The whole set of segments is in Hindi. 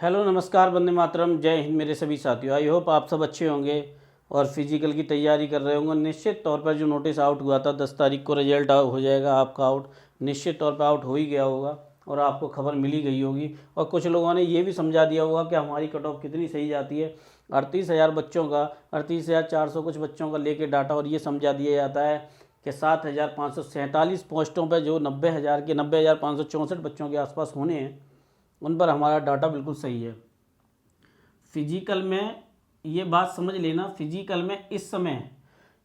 हेलो नमस्कार वंदे मातरम, जय हिंद मेरे सभी साथियों। आई होप आप सब अच्छे होंगे और फिजिकल की तैयारी कर रहे होंगे। निश्चित तौर पर जो नोटिस आउट हुआ था 10 तारीख को रिजल्ट हो जाएगा आपका आउट, निश्चित तौर पर आउट हो ही गया होगा और आपको खबर मिली गई होगी। और कुछ लोगों ने ये भी समझा दिया होगा कि हमारी कट ऑफ कितनी सही जाती है। 38,000 बच्चों का, 38,400 कुछ बच्चों का लेके डाटा, और ये समझा दिया जाता है कि 7,547 पोस्टों पर जो 90,564 बच्चों के आसपास होने हैं, उन पर हमारा डाटा बिल्कुल सही है। फिजिकल में ये बात समझ लेना, फिजिकल में इस समय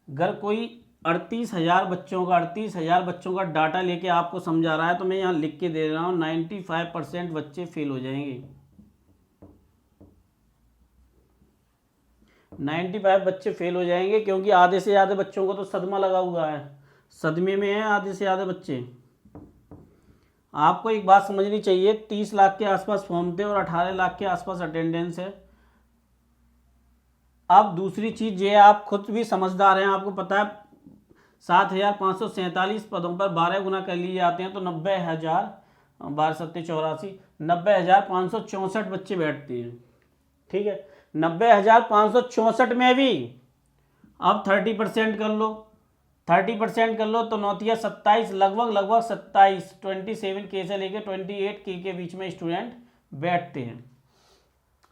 अगर कोई 38,000 बच्चों का डाटा लेके आपको समझा रहा है तो मैं यहाँ लिख के दे रहा हूँ 95% बच्चे फेल हो जाएंगे। 95 बच्चे फेल हो जाएंगे क्योंकि आधे से ज़्यादा बच्चों को तो सदमा लगा हुआ है, सदमे में है आधे से ज़्यादा बच्चे। आपको एक बात समझनी चाहिए, 30 लाख के आसपास फॉर्म थे और 18 लाख के आसपास अटेंडेंस है। अब दूसरी चीज़ ये, आप खुद भी समझदार हैं, आपको पता है 7,547 पदों पर 12 गुना कर लिए जाते हैं तो 90,000, 12 90,564 बच्चे बैठते हैं। ठीक है, 90,564 में भी अब 30% कर लो, 30% कर लो तो 9×27 लगभग 27, 27K से लेकर 28K के बीच में स्टूडेंट बैठते हैं।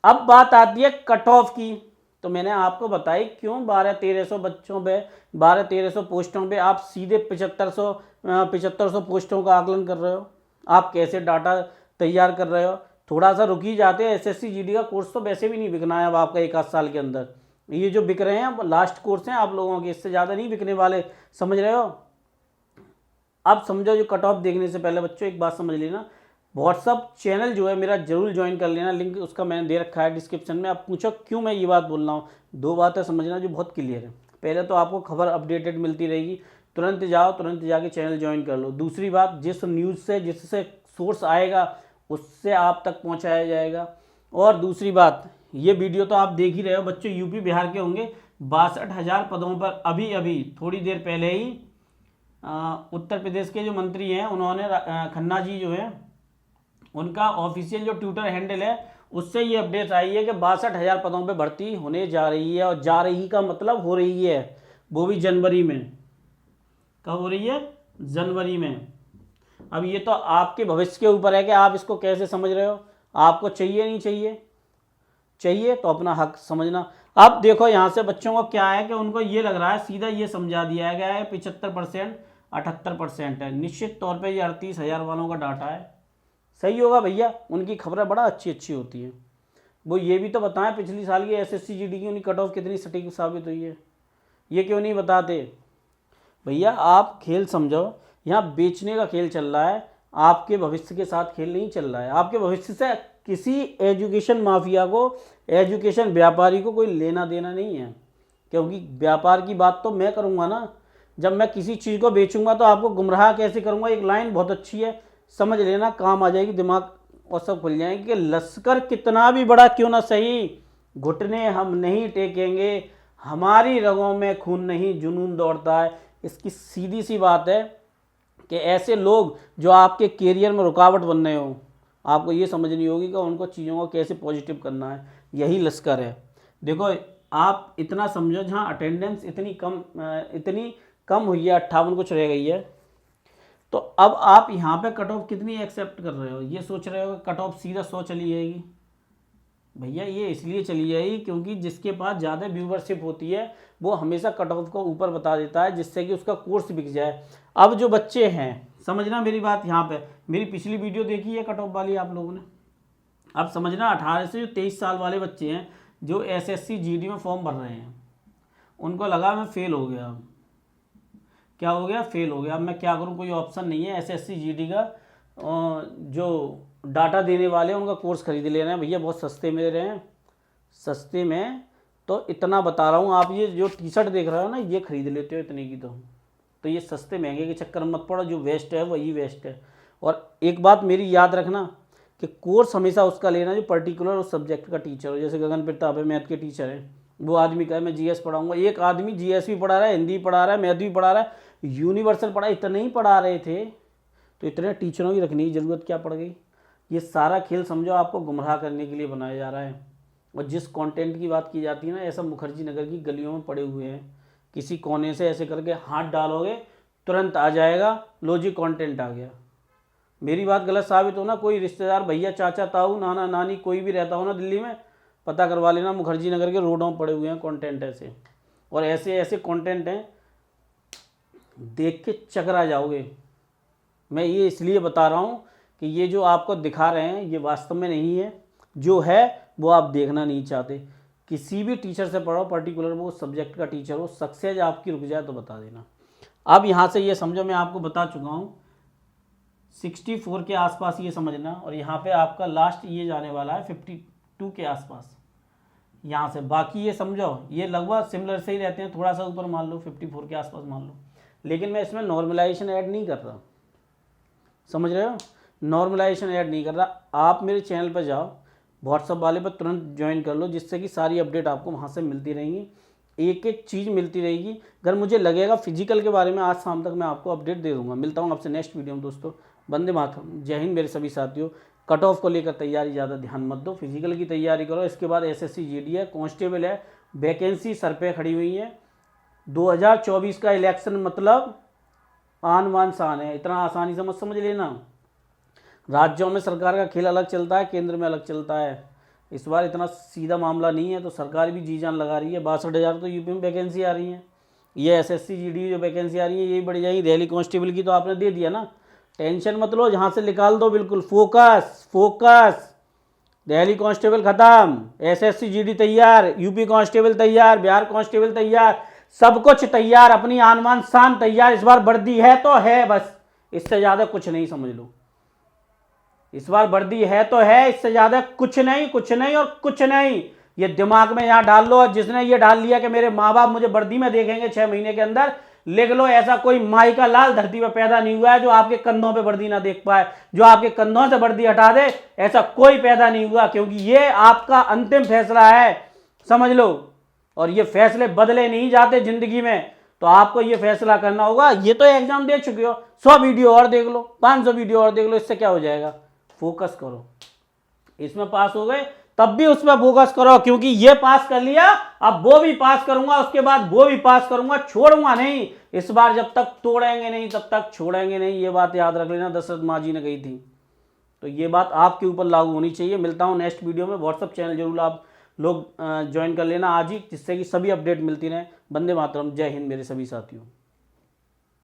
अब बात आती है कट ऑफ की, तो मैंने आपको बताई क्यों 12-1300 बच्चों पे, 12-1300 पोस्टों पे आप सीधे 7500 पोस्टों का आकलन कर रहे हो। आप कैसे डाटा तैयार कर रहे हो? थोड़ा सा रुक ही जाते हैं। SSC GD का कोर्स तो वैसे भी नहीं बिकना है अब आपका 1 आध साल के अंदर। ये जो बिक रहे हैं लास्ट कोर्स हैं आप लोगों के, इससे ज़्यादा नहीं बिकने वाले, समझ रहे हो? अब समझो, जो कट ऑफ देखने से पहले बच्चों एक बात समझ लेना, व्हाट्सअप चैनल जो है मेरा जरूर ज्वाइन कर लेना, लिंक उसका मैंने दे रखा है डिस्क्रिप्शन में। आप पूछो क्यों मैं ये बात बोल रहा हूँ, 2 बातें समझना जो बहुत क्लियर है। पहले तो आपको खबर अपडेटेड मिलती रहेगी, तुरंत जाओ, तुरंत जाके चैनल ज्वाइन कर लो। दूसरी बात, जिस न्यूज़ से जिससे सोर्स आएगा उससे आप तक पहुँचाया जाएगा। और दूसरी बात, ये वीडियो तो आप देख ही रहे हो बच्चों, यूपी बिहार के होंगे 62,000 पदों पर अभी अभी थोड़ी देर पहले ही उत्तर प्रदेश के जो मंत्री हैं उन्होंने, खन्ना जी जो है, उनका ऑफिशियल जो ट्विटर हैंडल है उससे ये अपडेट आई है कि 62,000 पदों पे भर्ती होने जा रही है। और जा रही का मतलब हो रही है, वो भी जनवरी में। कब हो रही है? जनवरी में। अब ये तो आपके भविष्य के ऊपर है कि आप इसको कैसे समझ रहे हो। आपको चाहिए नहीं चाहिए? चाहिए तो अपना हक समझना। अब देखो यहाँ से बच्चों को क्या है कि उनको ये लग रहा है, सीधा ये समझा दिया गया है 75%, 78% है। निश्चित तौर पे ये 38,000 वालों का डाटा है, सही होगा भैया। उनकी खबरें बड़ा अच्छी होती हैं। वो ये भी तो बताएं पिछली साल की SSC GD की उनकी कट ऑफ कितनी सटीक साबित हुई है, ये क्यों नहीं बताते भैया? आप खेल समझो, यहाँ बेचने का खेल चल रहा है, आपके भविष्य के साथ खेल नहीं चल रहा है। आपके भविष्य से किसी एजुकेशन माफिया को, एजुकेशन व्यापारी को कोई लेना देना नहीं है, क्योंकि व्यापार की बात तो मैं करूँगा ना। जब मैं किसी चीज़ को बेचूंगा तो आपको गुमराह कैसे करूँगा? एक लाइन बहुत अच्छी है, समझ लेना, काम आ जाएगी, दिमाग और सब खुल जाएंगे कि लश्कर कितना भी बड़ा क्यों ना सही, घुटने हम नहीं टेकेंगे, हमारी रगों में खून नहीं जुनून दौड़ता है। इसकी सीधी सी बात है कि ऐसे लोग जो आपके कैरियर में रुकावट बन रहे हो, आपको ये समझनी होगी कि उनको चीज़ों को कैसे पॉजिटिव करना है। यही लश्कर है। देखो, आप इतना समझो, जहाँ अटेंडेंस इतनी कम हुई है, 58 कुछ रह गई है, तो अब आप यहाँ पे कट ऑफ कितनी एक्सेप्ट कर रहे हो? ये सोच रहे हो कट ऑफ सीधा 100 चली जाएगी? भैया ये इसलिए चली जाएगी क्योंकि जिसके पास ज़्यादा व्यूवरशिप होती है वो हमेशा कट ऑफ को ऊपर बता देता है, जिससे कि उसका कोर्स बिक जाए। अब जो बच्चे हैं, समझना मेरी बात, यहाँ पे मेरी पिछली वीडियो देखी है कट ऑफ वाली आप लोगों ने। अब समझना, 18 से जो 23 साल वाले बच्चे हैं जो SSC GD में फॉर्म भर रहे हैं, उनको लगा मैं फेल हो गया। क्या हो गया? फेल हो गया। अब मैं क्या करूं? कोई ऑप्शन नहीं है। SSC GD का जो डाटा देने वाले हैं उनका कोर्स खरीद ले रहे हैं भैया, बहुत सस्ते में दे रहे हैं। सस्ते में तो इतना बता रहा हूँ, आप ये जो टी-शर्ट देख रहे हो ना, ये खरीद लेते हो इतने की, तो ये सस्ते महंगे के चक्कर में मत पड़ो, जो वेस्ट है वही वेस्ट है। और एक बात मेरी याद रखना कि कोर्स हमेशा उसका लेना जो पर्टिकुलर उस सब्जेक्ट का टीचर हो। जैसे गगन प्रताप है, मैथ के टीचर हैं, वो आदमी का है मैं GS पढ़ाऊँगा। एक आदमी GS भी पढ़ा रहा है, हिंदी पढ़ा रहा है, मैथ भी पढ़ा रहा है, यूनिवर्सल पढ़ा, इतने ही पढ़ा रहे थे, तो इतने टीचरों की रखने की ज़रूरत क्या पड़ गई? ये सारा खेल समझो आपको गुमराह करने के लिए बनाया जा रहा है। और जिस कंटेंट की बात की जाती है ना, ऐसा मुखर्जी नगर की गलियों में पड़े हुए हैं, किसी कोने से ऐसे करके हाथ डालोगे तुरंत आ जाएगा, लो जी कंटेंट आ गया। मेरी बात गलत साबित हो ना, कोई रिश्तेदार, भैया, चाचा, ताऊ, नाना, नानी, कोई भी रहता हो ना दिल्ली में, पता करवा लेना, मुखर्जी नगर के रोडों में पड़े हुए हैं कंटेंट ऐसे। और ऐसे ऐसे कंटेंट हैं, देख के चकरा जाओगे। मैं ये इसलिए बता रहा हूँ कि ये जो आपको दिखा रहे हैं ये वास्तव में नहीं है, जो है वो आप देखना नहीं चाहते। किसी भी टीचर से पढ़ो, पर्टिकुलर वो सब्जेक्ट का टीचर हो, सक्सेस आपकी रुक जाए तो बता देना। अब यहाँ से ये समझो, मैं आपको बता चुका हूँ 64 के आसपास, ये समझना। और यहाँ पे आपका लास्ट ये जाने वाला है 52 के आसपास यहाँ से। बाकी ये समझो ये लगभग सिमिलर से ही रहते हैं, थोड़ा सा ऊपर मान लो 54 के आसपास मान लो। लेकिन मैं इसमें नॉर्मलाइजेशन ऐड नहीं कर रहा, समझ रहे हो, नॉर्मलाइजेशन ऐड नहीं कर रहा। आप मेरे चैनल पर जाओ, व्हाट्सअप वाले पर तुरंत ज्वाइन कर लो, जिससे कि सारी अपडेट आपको वहाँ से मिलती रहेंगी, एक एक चीज़ मिलती रहेगी। अगर मुझे लगेगा फिजिकल के बारे में, आज शाम तक मैं आपको अपडेट दे दूंगा। मिलता हूँ आपसे नेक्स्ट वीडियो में दोस्तों। वंदे मातरम, जय हिंद मेरे सभी साथियों। कट ऑफ को लेकर तैयारी ज़्यादा ध्यान मत दो, फिजिकल की तैयारी करो। इसके बाद SSC GD है, कांस्टेबल है, वैकेंसी सर पे खड़ी हुई है। 2024 का इलेक्शन मतलब आन बान शान है, इतना आसानी से मत समझ लेना। राज्यों में सरकार का खेल अलग चलता है, केंद्र में अलग चलता है। इस बार इतना सीधा मामला नहीं है, तो सरकार भी जी जान लगा रही है। 62,000 तो यूपी में वैकेंसी आ रही है, ये SSC GD जो वैकेंसी आ रही है ये बढ़ जाएगी। दिल्ली कांस्टेबल की तो आपने दे दिया ना, टेंशन मत लो, जहाँ से निकाल दो बिल्कुल। फोकस फोकस, दिल्ली कांस्टेबल खत्म, SSC GD तैयार, यूपी कांस्टेबल तैयार, बिहार कांस्टेबल तैयार, सब कुछ तैयार, अपनी आन बान शान तैयार। इस बार वर्दी है तो है, बस इससे ज़्यादा कुछ नहीं, समझ लो। इस बार वर्दी है तो है, इससे ज़्यादा कुछ नहीं, कुछ नहीं और कुछ नहीं। ये दिमाग में यहाँ डाल लो। और जिसने ये डाल लिया कि मेरे माँ बाप मुझे वर्दी में देखेंगे 6 महीने के अंदर, लिख लो, ऐसा कोई माई का लाल धरती पर पैदा नहीं हुआ है जो आपके कंधों पे वर्दी ना देख पाए, जो आपके कंधों से वर्दी हटा दे, ऐसा कोई पैदा नहीं हुआ। क्योंकि ये आपका अंतिम फैसला है, समझ लो। और ये फैसले बदले नहीं जाते जिंदगी में, तो आपको ये फैसला करना होगा। ये तो एग्जाम दे चुके हो, 100 वीडियो और देख लो, 500 वीडियो और देख लो, इससे क्या हो जाएगा। फोकस करो, इसमें पास हो गए तब भी उसमें फोकस करो, क्योंकि ये पास कर लिया, अब वो भी पास करूंगा, उसके बाद वो भी पास करूंगा, छोड़ूंगा नहीं। इस बार जब तक तोड़ेंगे नहीं तब तक छोड़ेंगे नहीं, ये बात याद रख लेना। दशरथ माँ जी ने कही थी, तो ये बात आपके ऊपर लागू होनी चाहिए। मिलता हूं नेक्स्ट वीडियो में। व्हाट्सअप चैनल जरूर आप लोग ज्वाइन कर लेना आज ही, जिससे कि सभी अपडेट मिलती रहे। वंदे मातरम, जय हिंद मेरे सभी साथियों।